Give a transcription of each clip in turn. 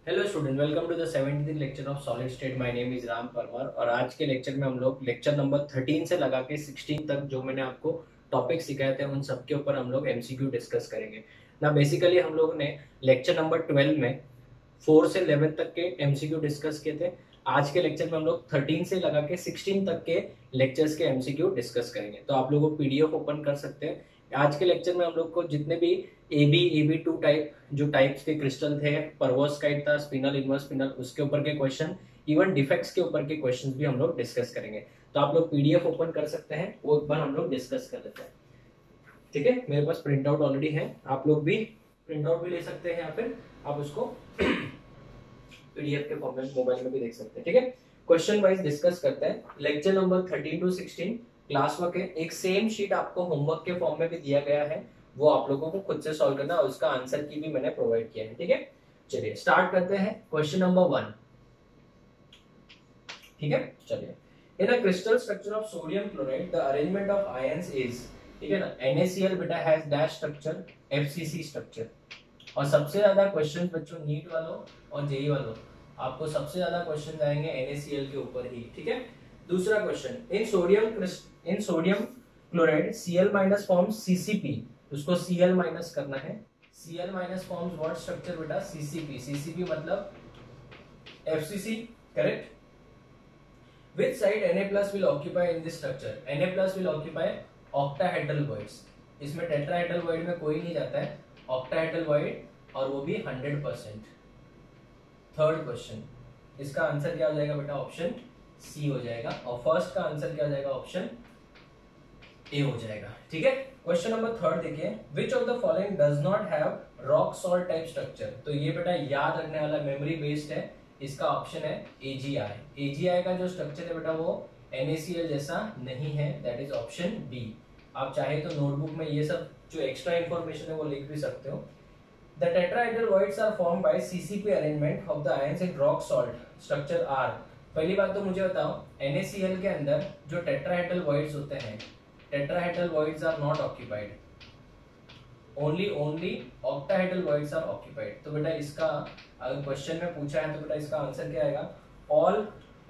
Hello student, welcome to the 17th lecture of solid state. My name is Ram Parmar और आज के lecture में हम लोग लेक्चर नंबर 13 से लगा के 16 तक जो मैंने आपको टॉपिक सिखाए थे उन सब के ऊपर हम लोग एमसीक्यू डिस्कस करेंगे ना। बेसिकली हम लोग ने लेक्चर नंबर 12 में 4 से 11 तक के एमसीक्यू डिस्कस किए थे। आज के लेक्चर में हम लोग 13 से लगा के 16 तक के लेक्चर्स के एमसीक्यू डिस्कस करेंगे। तो आप लोग पीडीएफ ओपन कर सकते हैं। आज के लेक्चर में हम लोग को जितने भी एबी टू टाइप जो टाइप्स के क्रिस्टल थे, परवोस्काइट था, स्पिनल, इनवर्स स्पिनल, उसके ऊपर के क्वेश्चन, इवन डिफेक्ट्स के ऊपर के क्वेश्चंस भी हम लोग डिस्कस करेंगे। तो आप लोग पीडीएफ ओपन कर सकते हैं, वो एक बार हम लोग डिस्कस कर लेते हैं। ठीक है, मेरे पास प्रिंट आउट ऑलरेडी है, आप लोग भी प्रिंट आउट भी ले सकते हैं या फिर आप उसको पीडीएफ के फॉर्म में मोबाइल में भी देख सकते हैं। ठीक है, क्वेश्चन वाइज डिस्कस करते हैं। Lecture number 13 to 16 class work है। एक सेम शीट आपको होमवर्क के फॉर्म में भी दिया गया है, वो आप लोगों को खुद से सॉल्व करना है और उसका आंसर की भी मैंने प्रोवाइड किया है। ठीक है, चलिए स्टार्ट करते हैं। Question number 1। ठीक है, चलिए। In a crystal structure of sodium chloride the arrangement of ions is, ठीक है ना, NaCl बेटा has dash structure, FCC structure. और सबसे ज्यादा क्वेश्चन बच्चों नीट वालों और जेई वालों आपको सबसे ज्यादा क्वेश्चन आएंगे NaCl के ऊपर ही। ठीक है, दूसरा क्वेश्चन, इन sodium chloride Cl minus forms CCP, उसको Cl माइनस करना है। Cl minus forms what structure बेटा? CCP। CCP मतलब FCC, correct. Which side Na plus will occupy in this structure? Na plus will occupy octahedral voids। इसमें tetrahedral void में कोई नहीं जाता है, octahedral void, और वो भी 100%। थर्ड क्वेश्चन, इसका आंसर क्या हो जाएगा बेटा? ऑप्शन सी हो जाएगा। और फर्स्ट का आंसर क्या हो जाएगा? ऑप्शन ए हो जाएगा। ठीक है, क्वेश्चन नंबर थर्ड देखिए, which of the following does not have rock salt type structure. तो ये बेटा याद रखने वाला, मेमोरी बेस्ड है। इसका ऑप्शन है AgI। AgI का जो स्ट्रक्चर है बेटा वो NaCl जैसा नहीं है, दैट इज ऑप्शन बी। आप चाहे तो नोटबुक में ये सब जो एक्स्ट्रा इंफॉर्मेशन है वो लिख भी सकते हो। The tetrahedral voids are formed by CCP arrangement of the ions in rock salt structure R। पहली बात तो मुझे बताओ, NaCl के अंदर जो tetrahedral voids होते हैं, tetrahedral voids are not occupied, only octahedral voids are occupied। तो बेटा इसका अगर क्वेश्चन में पूछा है तो बेटा इसका आंसर क्या आएगा? all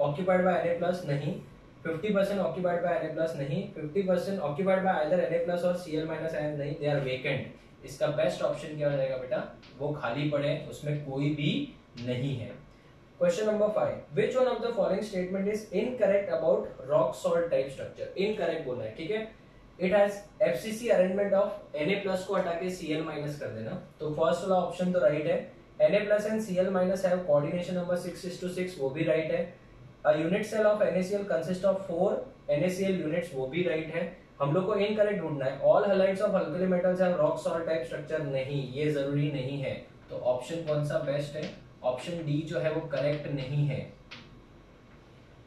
occupied by Na plus नहीं, 50% occupied by Na plus नहीं, 50% occupied by either Na plus और Cl minus ions नहीं, they are vacant। इसका बेस्ट ऑप्शन क्या हो जाएगा बेटा? वो खाली पड़े, उसमें कोई भी नहीं है। Question number 5, which one of the following statement is incorrect about rock salt type structure? Incorrect बोला है, ठीक है। It has FCC arrangement of Na plus को हटा के Cl माइनस कर देना, तो फर्स्ट वाला ऑप्शन तो राइट है। Na plus and Cl minus have coordination number 6:6, वो भी राइट है। A unit cell of NaCl consist of 4 NaCl units, वो भी राइट है। हम लोग को इनकरेक्ट ढूंढना है। All halides of alkali metals have rock salt type structure, नहीं, ये जरूरी नहीं है। तो ऑप्शन कौन सा बेस्ट है? ऑप्शन डी जो है वो करेक्ट नहीं है,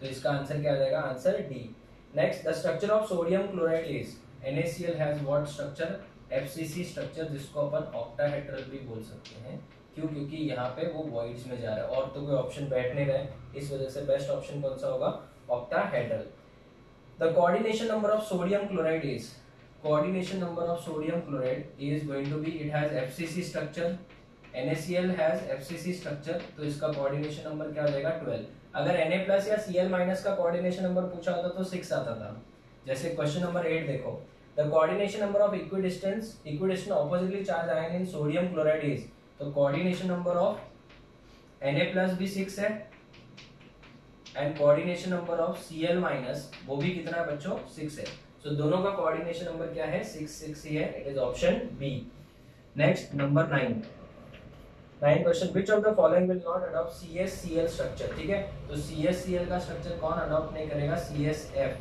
तो इसका आंसर क्या आ जाएगा? Answer D. Next, the structure of sodium chloride is, NaCl has what structure? FCC structure, जिसको अपन ऑक्टाहेड्रल भी बोल सकते हैं। क्यों? क्योंकि यहाँ पे वो वॉइड्स में जा रहा है और तो कोई ऑप्शन बैठ नहीं रहा है, इस वजह से बेस्ट ऑप्शन कौन सा होगा? Octahedral. The coordination number of sodium chloride is, coordination number of sodium chloride is going to be, it has FCC structure, NaCl has FCC structure, तो इसका coordination number क्या हो जाएगा? 12। अगर Na plus या Cl minus का coordination number पूछा होता तो 6 आता था। जैसे क्वेश्चन नंबर 8 देखो, the coordination number of equidistant oppositely charged ion in sodium chloride is, तो coordination number of Na plus भी 6 है and coordination number of Cl minus वो भी कितना है बच्चों? 6 है। सो दोनों का कोऑर्डिनेशन नंबर क्या है? 6 ही है, it is option B. Next number 9 question, which of the following will not adopt CsCl structure? ठीक है, तो CsCl का स्ट्रक्चर कौन अडॉप्ट नहीं करेगा? CsF।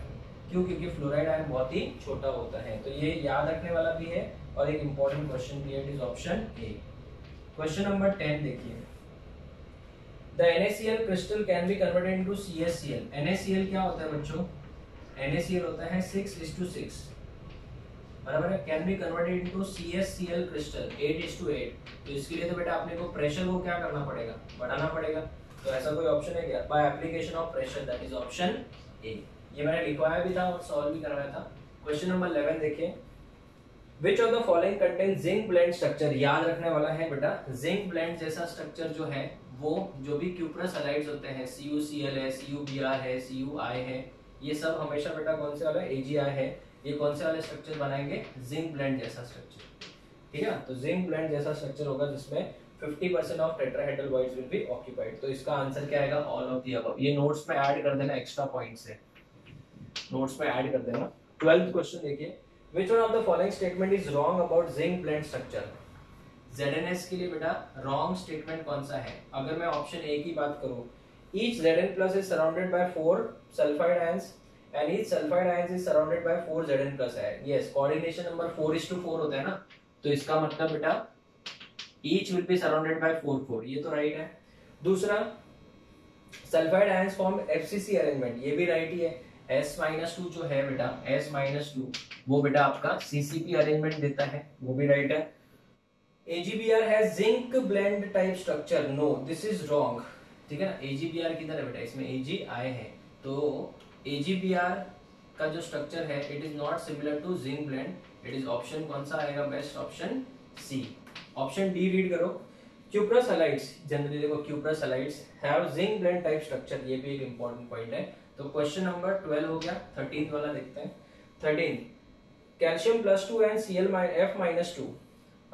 क्यों? क्योंकि फ्लोराइड आयन बहुत ही छोटा होता है। तो ये याद रखने वाला भी है और एक इंपॉर्टेंट क्वेश्चन भी है, it is option A. Question number 10 देखिए, The NaCl crystal can be converted into CsCl। NaCl क्या होता है बच्चों? NaCl होता है 6:6, बराबर है। Can be converted into CsCl crystal 8:8। तो इसके लिए तो बेटा अपने को प्रेशर को क्या करना पड़ेगा? बढ़ाना पड़ेगा। तो ऐसा कोई ऑप्शन है क्या? By application of pressure, that is option ए। ये मैंने लिखवाया भी था और सॉल्व भी करवाया था। क्वेश्चन नंबर 11 देखिए, which of the following contain zinc blende structure, याद रखने वाला है बेटा, जिंक ब्लेंड जैसा स्ट्रक्चर जो है वो जो भी क्यूप्रस हैलाइड्स होते हैं, CuCl है, CuBr है, CuI है, ये सब हमेशा बेटा कौन से वाला AgI है, ये कौन से वाले स्ट्रक्चर बनाएंगे, जिंक ब्लेंड जैसा स्ट्रक्चर, ठीक है ना। तो जिंक ब्लेंड जैसा स्ट्रक्चर होगा जिसमें 50% of tetrahedral voids will be occupied. तो इसका आंसर क्या आएगा, ऑल ऑफ द अबव। ये नोट्स में ऐड कर देना, एक्स्ट्रा पॉइंट से नोट्स में ऐड कर देना। 12th क्वेश्चन देखिए, which one of the following statement is wrong about zinc blend structure? ZNS के लिए बेटा रॉन्ग स्टेटमेंट कौन सा है? अगर मैं ऑप्शन ए की बात करूं, each Zn plus is surrounded by 4 sulfide ions and each sulfide ions is surrounded by 4 Zn plus है। yes, coordination नंबर 4:4 होता है ना, तो इसका मतलब बेटा each will be surrounded by 4 ये तो राइट है। दूसरा, sulphide ions form FCC arrangement, ये भी राइट ही है। S-2 जो है बेटा, S-2 वो बेटा आपका CCP अरेंजमेंट देता है, वो भी राइट है। AgBr has zinc blend type structure, no this is wrong, ठीक है ना। AgBr किधर है बेटा, इसमें AgI है, तो AgBr का जो स्ट्रक्चर है it is not similar to zinc blende, it is option कौन सा आएगा, best option C। Option D read करो, क्यूप्रस हैलाइड्स, जनरली देखो cuprous halides have zinc blende type structure, ये भी एक इंपॉर्टेंट पॉइंट है। तो क्वेश्चन नंबर 12 हो गया। 13th वाला देखते हैं। 13, calcium +2 and ClF-2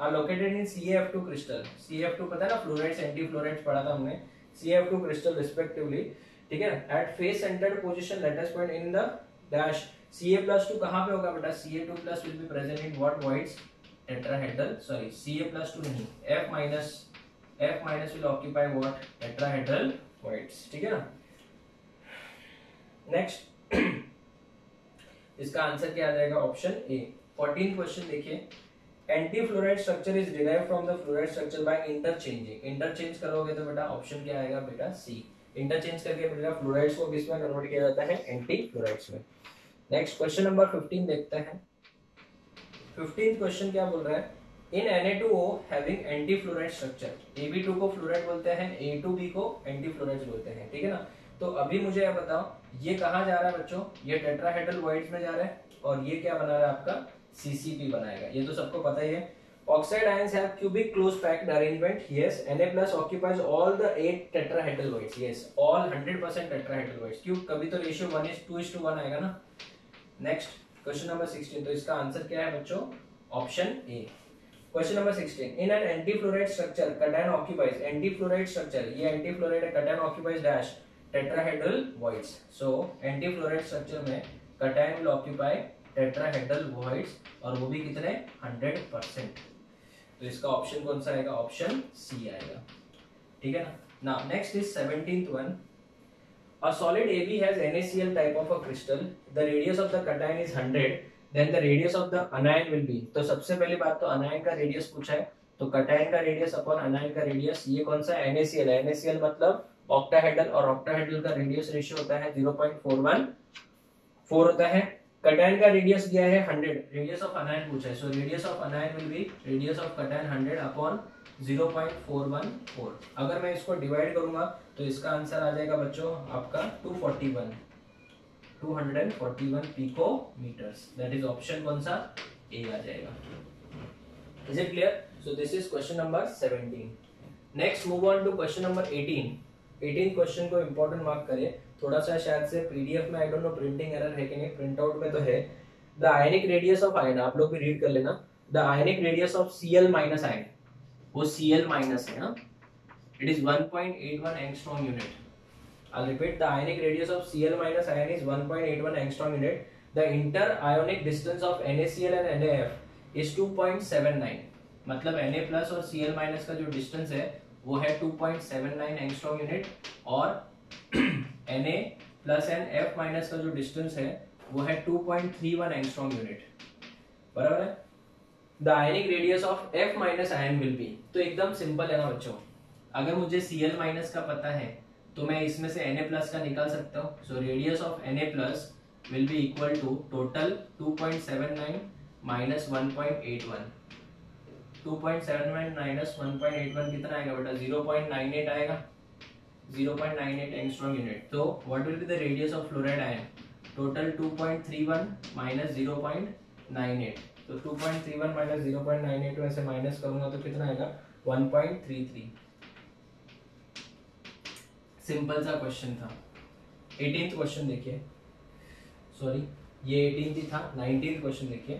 are located in CaF2 crystal. CaF2 पता है ना, फ्लोराइड्स एंटी फ्लोराइड्स पढ़ा था हमने, CaF2 क्रिस्टल रिस्पेक्टिवली, ठीक है। At face centred position lattice point in the dash, Ca+2 कहां पे होगा बेटा, Ca2+ will be present in what voids, tetrahedral, sorry Ca+2 नहीं, F- will occupy what, tetrahedral voids, ठीक है ना। नेक्स्ट इसका आंसर क्या आ जाएगा, ऑप्शन ए। 14th क्वेश्चन देखिए, anti fluoride structure is derived from the fluoride structure by interchanging. Interchange करोगे तो बेटा ऑप्शन क्या आएगा बेटा, सी। इंटरचेंज करके बेटा फ्लोराइड्स को किस में कन्वर्ट किया जाता है, एंटी फ्लोराइड्स में। नेक्स्ट क्वेश्चन नंबर 15 देखते हैं। 15th क्वेश्चन क्या बोल रहा है, इन Na2O having anti fluoride structure, Ab2 को फ्लोराइड बोलते हैं, A2B को एंटी फ्लोराइड बोलते हैं, ठीक है ना। तो अभी मुझे यह बताओ, ये कहाँ जा रहा है बच्चों, ये टेट्राहेड्रल वॉइड्स में जा रहा है, और ये क्या बना रहा है आपका, CCP बनाएगा, ये तो सबको पता ही है। Oxide ions have cubic close packed arrangement, yes. Na+ occupies all the 8 tetrahedral voids, yes, all 100% tetrahedral voids। क्यों, कभी तो रेशियो 1:2:1 आएगा ना। नेक्स्ट क्वेश्चन नंबर 16, तो इसका आंसर क्या है बच्चों, option A. Question number 16, in an anti fluoride structure cation occupies, anti fluoride structure, ये एंटी फ्लोराइड है, cation occupies dash tetrahedral voids. So anti fluoride structure में cation will occupy tetrahedral voids, और वो भी कितने, 100%। तो इसका ऑप्शन कौन सा आएगा, ऑप्शन सी आएगा, ठीक है ना। Now next is 17th one, a solid AB has NaCl type of a crystal, the radius of the cation is 100, then the radius of the anion will be, तो सबसे पहली बात तो anion का रेडियस पूछा है, तो cation का रेडियस अपॉन anion का रेडियस, ये कौन सा है, NaCl है। NaCl मतलब ऑक्टाहेड्रल, और ऑक्टाहेड्रल का रेडियस रेशियो होता है 0.414 होता है। कटायन का रेडियस दिया है 100, रेडियस ऑफ अनायन पूछा है, सो radius of अनायन will be radius of cation 100 upon 0.414। अगर मैं इसको डिवाइड करूंगा तो इसका आंसर आ जाएगा बच्चों आपका 241 पिकोमीटर्स, दैट इज ऑप्शन कौन सा, ए आ जाएगा। Is it clear? So this is question number 17। Next move on to question number 18। 18 question को इंपॉर्टेंट मार्क करें, थोड़ा सा शायद से पीडीएफ में I don't know printing error है कि नहीं, प्रिंट आउट में तो है। The ionic radius of ion, आप लोग भी रीड कर लेना, the ionic radius of Cl minus ion, वो Cl माइनस है ना, it is 1.81 angstrom unit. I'll repeat, the ionic radius of Cl minus ion is 1.81 angstrom unit. The inter-ionic distance of NaCl and NaF is 2.79. मतलब Na plus और Cl minus का जो distance है वो है 2.79 angstrom unit, और Na plus and F minus का जो डिस्टेंस है वो है 2.31 एंगस्ट्रॉम यूनिट, बराबर है। The ionic radius of F minus ion will be, तो एकदम सिंपल है ना बच्चों, अगर मुझे Cl minus का पता है तो मैं इसमें से Na plus का निकाल सकता हूँ। So radius of Na plus will be equal to total 2.79 minus 1.81, 2.79 minus 1.81 कितना आएगा बेटा, 0.98 आएगा, 0.98 एंगस्ट्रॉम यूनिट। तो what will be the radius of fluoride ion, total 2.31 minus 0.98, तो 2.31 माइनस 0.98 में से माइनस करूंगा तो कितना आएगा 1.33। सिंपल सा क्वेश्चन था। 18th क्वेश्चन देखिए, सॉरी ये 18th ही था। 19th क्वेश्चन देखिए,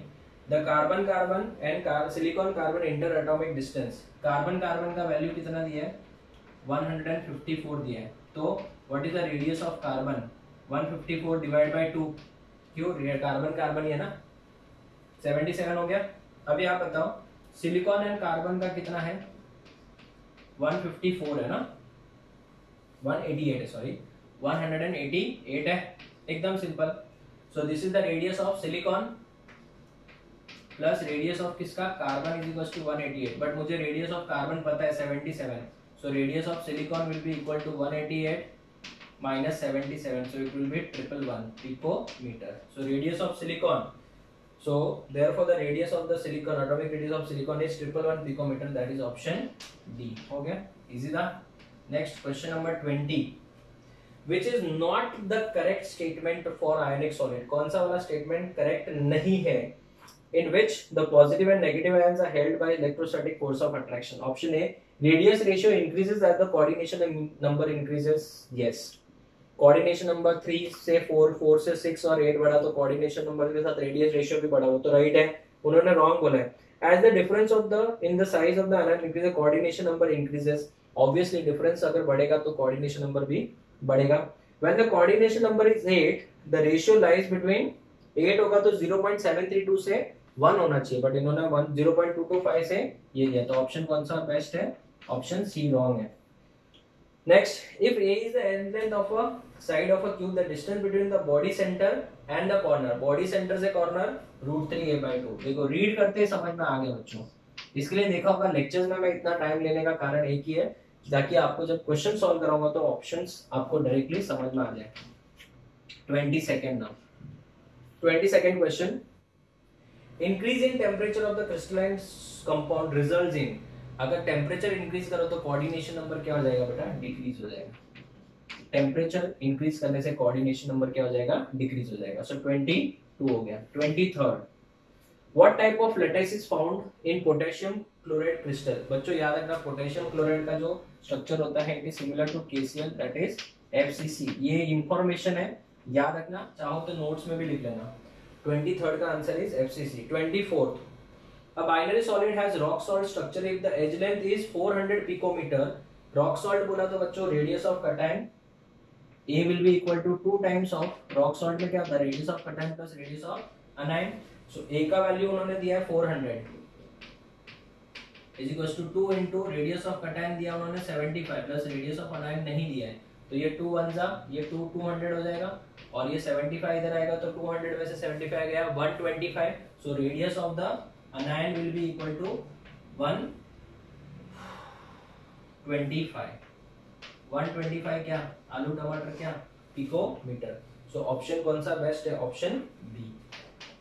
the carbon carbon and silicon carbon inter atomic distance. Carbon carbon का वैल्यू कितना दिया है 154 दिया है, तो what is the radius of carbon 154 divide by 2, क्यों कार्बन कार्बन ही है ना, 77 हो गया। अभी आप बताओ सिलिकॉन एंड कार्बन का कितना है 154 है ना, 188 है, सॉरी 188 है, एकदम simple. So this is the radius of silicon plus radius of किसका carbon is equal to 188, but मुझे रेडियस ऑफ कार्बन पता है 77, so radius of silicon will be equal to 188 minus 77, so it will be 111 picometer. So radius of silicon, so therefore the radius of the silicon, atomic radius of silicon is 111 picometer, that is option D. Okay, easy था। Next question number 20, which is not the correct statement for ionic solid। कौन सा वाला statement correct नहीं है, in which the positive and negative ions are held by electrostatic force of attraction। Option A, radius ratio increases as the coordination number increases, yes। Coordination number 3 से 4, 4 से 6 और 8 बढ़ा तो कोऑर्डिनेशन नंबर के साथ radius ratio भी बढ़ा, वो तो राइट है, उन्होंने रॉन्ग बोला है। As the difference of the in the size of the ion increases coordination number increases, obviously difference अगर बढ़ेगा तो कोऑर्डिनेशन नंबर भी बढ़ेगा। When the coordination number is 8 the ratio lies between 8 होगा तो 0.732 से 1 होना चाहिए, बट इन्होंने 0.225 से ये दिया, तो ऑप्शन कौन सा बेस्ट है, ऑप्शन सी रॉन्ग है। Next, if A is the end length of a side of a cube, the distance between the body center and the corner, body center से corner √3a/2। देखो read करते समझ में आ गया बच्चों, इसके लिए देखा होगा लेक्चर्स में मैं इतना टाइम लेने का कारण एक ही है ताकि आपको जब क्वेश्चन सॉल्व कराऊंगा तो ऑप्शंस आपको डायरेक्टली समझ में आ जाए। 22nd now, 22nd question, increase in temperature of the crystalline compound results in, अगर टेम्परेचर इंक्रीज करो तो कोऑर्डिनेशन नंबर क्या हो जाएगा बेटा, डिक्रीज हो जाएगा। टेम्परेचर इंक्रीज करने से कोऑर्डिनेशन नंबर क्या हो जाएगा, डिक्रीज हो जाएगा। सो 22 हो गया। 23rd, what type of latex is found in potassium chloride crystal. बच्चों याद रखना पोटेशियम क्लोराइड का जो स्ट्रक्चर होता है it is similar to KCl, that is FCC। ये इंफॉर्मेशन है, याद रखना, चाहो तो नोट्स में भी लिख लेना। 23rd का answer is FCC। 24th, a binary solid has rock salt structure if the edge length is 400 picometer। rock salt बोला तो बच्चों radius of cation A will be equal to 2 times of rock salt में क्या होता है radius of cation plus radius of anion। so A का value उन्होंने दिया है 400 is equals to 2 into radius of cation दिया उन्होंने 75 plus radius of anion नहीं दिया है, तो ये 2 1 जा ये 200 हो जाएगा और ये 75 इधर आएगा तो 200 में से 75 गया 125। so radius of the anion will be equal to 125। 125 क्या, आलू टमाटर क्या, पिकोमीटर। सो ऑप्शन कौन सा बेस्ट है, ऑप्शन बी।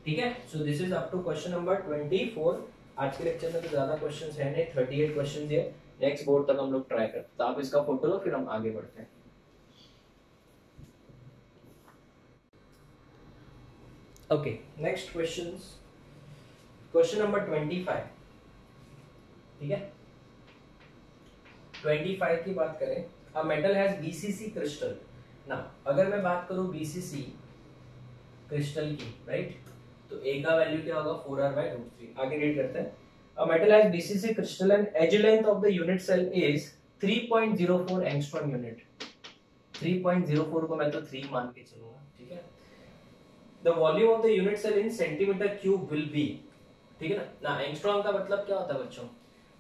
ठीक है, so this is up to question number 24। आज के लेक्चर में तो ज्यादा क्वेश्चंस है नहीं, 38 क्वेश्चंस है। नेक्स्ट बोर्ड तक हम लोग ट्राई करते हैं, तो आप इसका फोटो लो फिर हम आगे बढ़ते हैं। Okay, next questions, question number 25। ठीक है, 25 की बात करें, a metal has BCC crystal. ना अगर मैं बात करूं BCC क्रिस्टल की, राइट, तो A का वैल्यू क्या होगा 4r/√3। आगे रीड करते हैं। A metal has BCC crystal and edge length of the unit cell is 3.04 angstrom unit. 3.04 को मैं तो 3 मान के चलूंगा। ठीक है, the volume of the unit cell in centimetre cube will be, ठीक है ना, एंगस्ट्रॉम का मतलब क्या होता है बच्चों,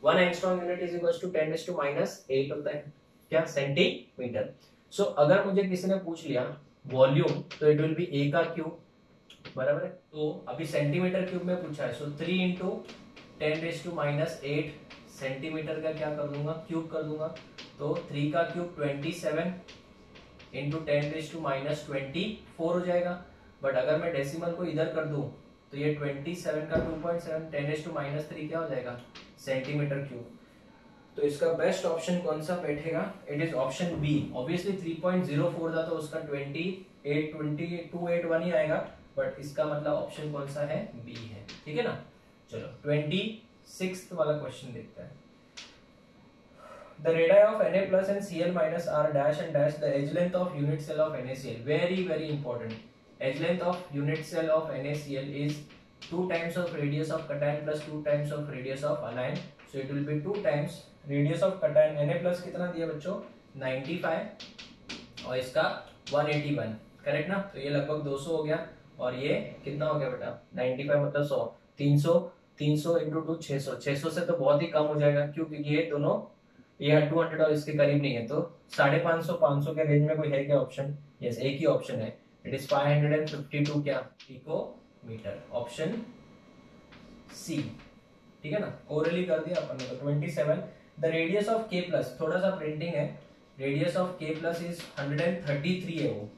1 angstrom unit is equal to 10⁻⁻8 होता है क्या, सेंटीमीटर। सो अगर मुझे किसी ने पूछ लिया वॉल्यूम तो इट विल बी A का क्यूब, बराबर है। तो अभी सेंटीमीटर क्यूब में पूछा है, सो 3 × 10⁻8 सेंटीमीटर का क्या कर दूंगा, क्यूब कर दूंगा, तो 3 का क्यूब 27 × 10⁻24 हो जाएगा। बट अगर मैं डेसिमल को इधर कर दूं तो ये 27 का 2.7 10⁻³ क्या हो जाएगा, सेंटीमीटर क्यूब। तो इसका बेस्ट ऑप्शन कौन सा बैठेगा, it is option B. Obviously 3.04 था तो उसका 281 ही आएगा, बट इसका मतलब ऑप्शन कौन सा है, बी है। ठीक है ना, चलो 26th वाला क्वेश्चन देखते हैं. The radii of Na plus and Cl minus are dash and dash the edge length of unit cell of NaCl. Very important. Edge length of unit cell of NaCl is 2 times of radius of cation plus 2 times of radius of anion. So it will be 2 times radius of cation. Na plus कितना दिया बच्चों 95 और इसका 181. Correct ना. तो ये लगभग 200 हो गया और ये कितना हो गया बेटा 95 मतलब 100. 300 इंटू 2 600. 600 से तो बहुत ही कम हो जाएगा क्योंकि ये दोनों ये 200 और इसके करीब नहीं है. तो 550 500 के रेंज में कोई है क्या ऑप्शन? यस, एक ही ऑप्शन है. इट इज 552 क्या पिकोमीटर. Option C. ठीक है ना. कोरली कर दिया अपन ने. तो 27 the radius of K plus, थोड़ा सा प्रिंटिंग है. Radius of K plus is 133 है, वो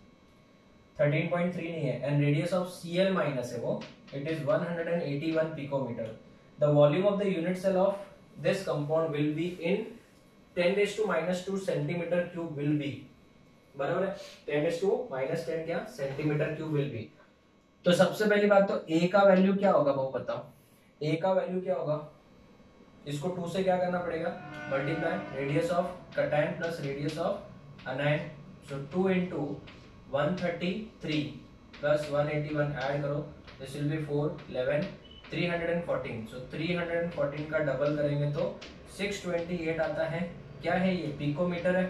13.3 नहीं है. And radius of Cl minus है वो, it is 181 picometre. The volume of the unit cell of this compound will be in 10⁻² centimetre cube will be. बराबर है. 10⁻⁻10 क्या सेंटीमीटर क्यूब विल बी. तो सबसे पहली बात तो ए का वैल्यू क्या होगा वो बताओ. ए का वैल्यू क्या होगा. इसको 2 से क्या करना पड़ेगा multiply. Radius of cation plus radius of anion. So 2 into 133 plus 181 add करो. This will be 4 11 314. सो 314 का डबल करेंगे तो 628 आता है. क्या है ये पिकोमीटर है.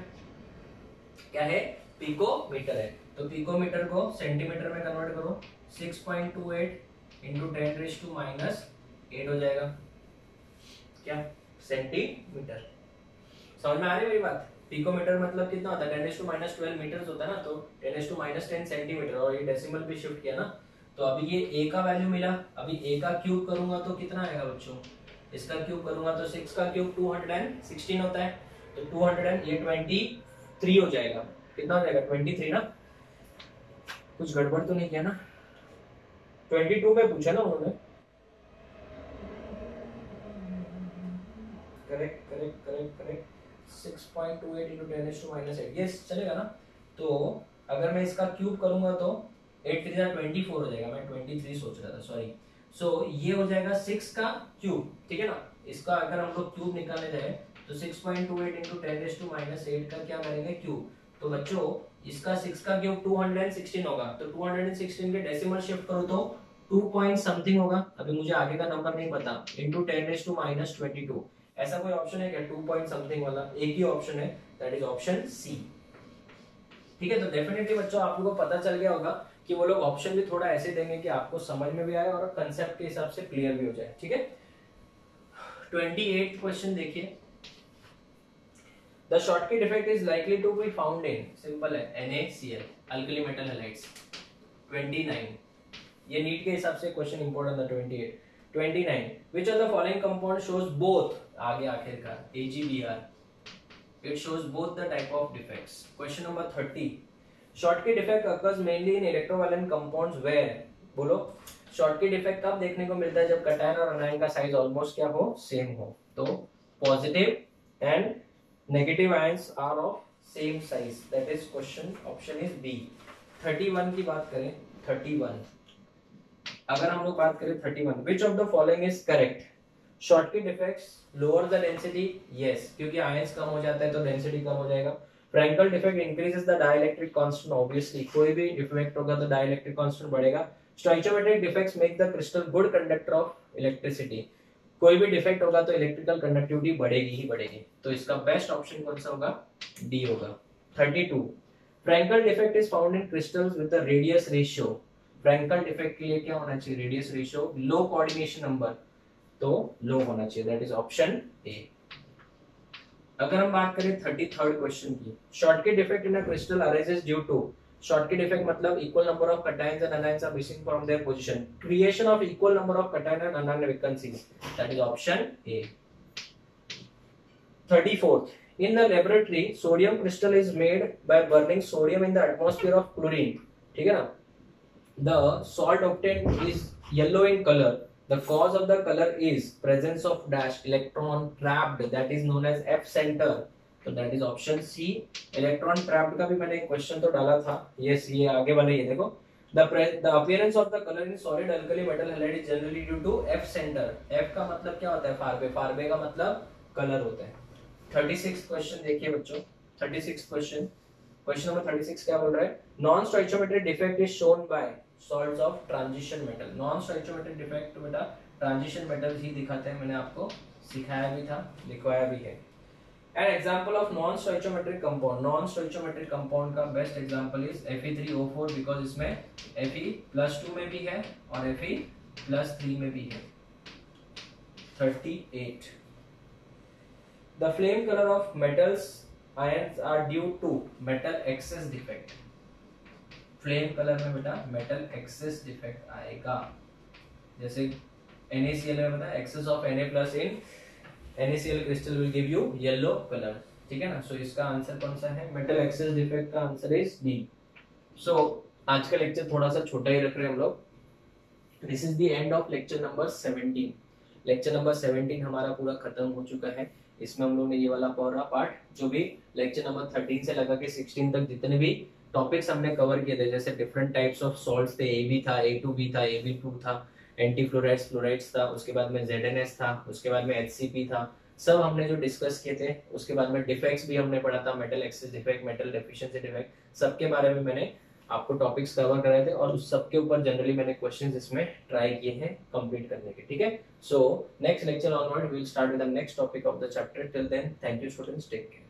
क्या है पिकोमीटर है. तो पिकोमीटर को सेंटीमीटर में कन्वर्ट करो. 6.28 इंटू 10⁻⁻8 हो जाएगा क्या सेंटीमीटर. समझ में आ रही है मेरी बात. पिकोमीटर मतलब कितना होता है 10⁻12 मीटर्स होता है ना. तो 10⁻10 सेंटीमीटर और ये डेसिमल भी शिफ्ट किया ना. तो अभी ये a का वैल्यू मिला. अभी a का क्यूब करूंगा तो कितना आएगा बच्चों. इसका क्यूब करूंगा तो 6 का क्यूब 216 होता है. तो 200 ये 23 हो जाएगा. कितना हो जाएगा 23 ना. कुछ गड़बड़ तो नहीं किया ना. 22 में पूछा ना उन्होंने. Correct 6.28 into 10⁻⁸. यस चलेगा ना. तो अगर मैं इसका क्यूब करूंगा तो 8 3 24 हो जाएगा. मैं 23 सोच रहा था सॉरी. सो ये हो जाएगा 6 का क्यूब. ठीक है ना. इसका अगर हम लोग क्यूब निकालने जाए तो 6.28 into 10⁻⁸ का क्या करेंगे क्यूब. तो बच्चों इसका 6 का क्यूब 216 होगा. तो 216 के डेसिमल शिफ्ट करो तो 2 पॉइंट समथिंग होगा. अभी मुझे आगे का नंबर नहीं पता. इंटू 10⁻22. ऐसा कोई ऑप्शन है क्या 2 पॉइंट समथिंग वाला. एक ही ऑप्शन है दैट इज ऑप्शन सी. ठीक है. तो डेफिनेटली बच्चों आप लोगों को पता चल गया होगा कि वो लोग ऑप्शन भी थोड़ा ऐसे देंगे कि आपको समझ में भी आए और कंसेप्ट के हिसाब से क्लियर भी हो जाए. ठीक है. 28th क्वेश्चन देखिए. The Schottky defect is likely to be found in, simple है, NaCl अल्कली मेटल हैलाइड्स. 29 ये नीट के हिसाब से क्वेश्चन इंपॉर्टेंट था. 29 which of the following compound shows both, आगे आखिरकार AgBr, it shows both the type of defects. Question number 30 Schottky defect occurs mainly in electrovalent compounds where, बोलो Schottky defect कब देखने को मिलता है जब cation और anion का साइज ऑलमोस्ट क्या हो सेम हो. तो positive and negative ions are of same size. That is question option is B. 31 की बात करें 31. अगर हम लोग बात करें 31 which of the following is correct. Schottky defects lower the density. Yes क्योंकि ions कम हो जाता है तो density कम हो जाएगा. Frankel defect increases the dielectric constant. Obviously कोई भी defect होगा तो dielectric constant बढ़ेगा. Stoichiometric defects make the crystal good conductor of electricity. कोई भी डिफेक्ट होगा तो इलेक्ट्रिकल कंडक्टिविटी बढ़ेगी ही बढ़ेगी. तो इसका बेस्ट ऑप्शन कौन सा होगा डी होगा. 32 Frenkel defect is found in crystals with the radius ratio. Frenkel defect के लिए क्या होना चाहिए radius ratio low coordination number. तो लो होना चाहिए. That is option A. अगर हम बात करें 33rd क्वेश्चन की. Schottky defect in a crystal arises due to. Schottky defect मतलब equal number of cations and anions are missing from their position. Creation of equal number of cation and anion vacancies. That is option A. 34th in the laboratory sodium crystal is made by burning sodium in the atmosphere of chlorine. ठीक है ना. The salt obtained is yellow in color. The cause of the color is presence of dash electron trapped, that is known as F center. तो that is option C. Electron trapped का भी मैंने एक question तो डाला था. Yes ये आगे वाले ये देखो The appearance of the color in solid alkali metal halide is generally due to F center. F का मतलब क्या होता है? फार्बे. फार्बे का मतलब कलर होता है. 36 क्वेश्चन देखिए बच्चों. 36 क्वेश्चन. क्वेश्चन नंबर 36 क्या बोल रहा है? Non stoichiometric defect is shown by salts of transition metal. Non stoichiometric defect बेटा ट्रांजिशन मेटल्स ही दिखाते हैं. मैंने आपको सिखाया भी था, लिखवाया भी है. An example of non-stoichiometric compound. Non-stoichiometric compound का best example is Fe3O4 because इसमें Fe+2 में भी है और Fe+3 में भी है. 38. The flame color of metals ions are due to metal excess defect. Flame color में बेटा metal excess defect आएगा. जैसे NaCl में बता excess of Na plus in NaCl crystal will give you yellow color. ठीक है ना. सो इसका आंसर कौन सा है? मेटल एक्सेस डिफेक्ट का आंसर इज डी. सो आज का लेक्चर थोड़ा सा छोटा ही रख रहे हैं हम लोग. This is the end of lecture number 17. Lecture number 17 हमारा पूरा खत्म हो चुका है. इसमें हम लोग ने ये वाला पूरा पार्ट जो भी लेक्चर नंबर 13 से लगा के 16 तक जितने भी टॉपिक्स हमने कवर किए थे, जैसे डिफरेंट टाइप्स ऑफ सॉल्ट्स थे, AB था, A2B था, AB2 था, एंटी फ्लोराइड्स फ्लोराइड्स था, उसके बाद में ZNS था, उसके बाद में HCP था, सब हमने जो डिस्कस किए थे. उसके बाद में डिफेक्ट्स भी हमने पढ़ा था, metal access defect, metal deficiency defect, सबके बारे में मैंने आपको टॉपिक्स कवर कराए थे और उस सबके ऊपर जनरली मैंने क्वेश्चंस इसमें ट्राई किए हैं कंप्लीट करने के. ठीक है. So next lecture onward we will start with the next topic of the chapter. Till then thank you students, take care.